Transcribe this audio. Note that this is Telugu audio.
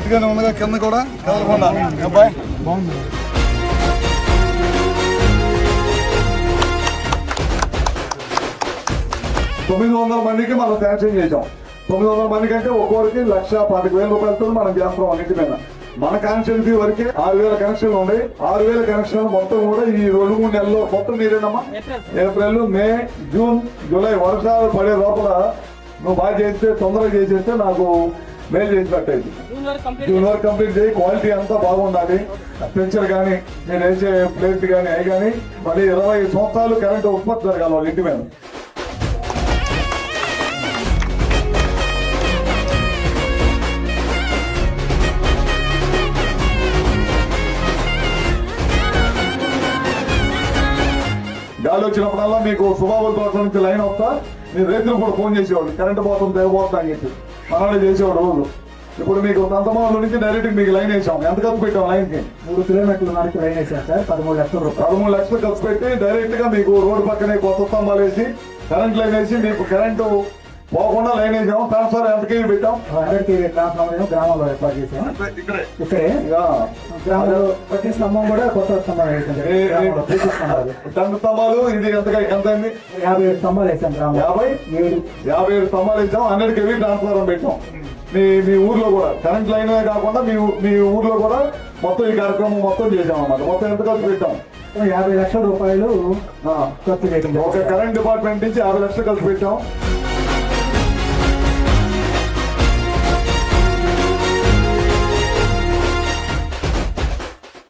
గట్టిగానే ఉందిగా కింద కూడా కదలకుండా అబ్బాయి బాగుంది. 900 మందికి మనం శాంక్షన్ చేసాం. 900 మందికి అంటే ఒక్కొక్కరికి 1,25,000 రూపాయలతో మనం చేస్తాం అన్నిటి మీద. మన కాన్స్టిట్యూన్సీ వరకే 6,000 కనెక్షన్లు ఉన్నాయి. 6,000 కనెక్షన్లు మొత్తం కూడా ఈ 2-3 నెలల్లో మొత్తం మీరేనమ్మా ఏప్రిల్, మే, జూన్, జూలై వర్షాలు పడే లోపల నువ్వు బాగా చేస్తే తొందరగా చేసేస్తే నాకు మెయిల్ చేసినట్టయితే జూన్ వరకు కంప్లీట్ చేయి. క్వాలిటీ అంతా బాగుండాలి. స్ట్రక్చర్ కానీ నేను వేసే ప్లేట్ కానీ అవి కానీ మళ్ళీ 20 సంవత్సరాలు కరెంటు ఉత్పత్తి జరగాలి వాళ్ళ ఇంటి మీద. గాలి వచ్చినప్పుడల్లా మీకు సుబాబుల తోట నుంచి లైన్ వస్తా మీరు రైతులు కూడా ఫోన్ చేసేవాడు కరెంట్ పోతుంది తెగబోతా అని చెప్పి మనవాడే చేసేవాడు రోజు. ఇప్పుడు మీకు తంతమాల నుంచి డైరెక్ట్ మీకు లైన్ వేసాం. ఎంత ఖర్చు పెట్టాం లైన్ కి? 3 కిలోమీటర్ల వరకు లైన్ వేసాం సార్. 13 లక్షల రూపాయలు. 13 లక్షలు ఖర్చు పెట్టి డైరెక్ట్ గా మీకు రోడ్డు పక్కనే కొత్త స్తంభాలు వేసి కరెంట్ లైన్ వేసి మీకు కరెంటు పోకుండా లైన్ వేసాం. ట్రాన్స్ఫర్ ఎంత కేజీ పెట్టాం? 100 kV ట్రాన్స్ఫార్మర్ గ్రామంలో ఏర్పాటు చేసాం. ఇక్కడే గ్రామంలో ప్రతి స్తంభం కూడా కొత్త స్తంభం వేసాం. 10 స్తంభాలు. ఇది ఎంత అయింది? 57 స్తంభాలు వేసాం. గ్రామం 57 స్తంభాలు వేసాం. 100 kV ట్రాన్స్ఫార్మర్ పెట్టాం. మీ ఊర్లో కూడా కరెంట్ లైన్ కాకుండా మీ ఊర్లో కూడా మొత్తం ఈ కార్యక్రమం మొత్తం చేసాం అన్నమాట. మొత్తం ఎంత ఖర్చు పెట్టాం? 50 లక్షల రూపాయలు ఖర్చు చేసాం. ఒక కరెంట్ డిపార్ట్మెంట్ నుంచి 50 లక్షలు ఖర్చు పెట్టాం.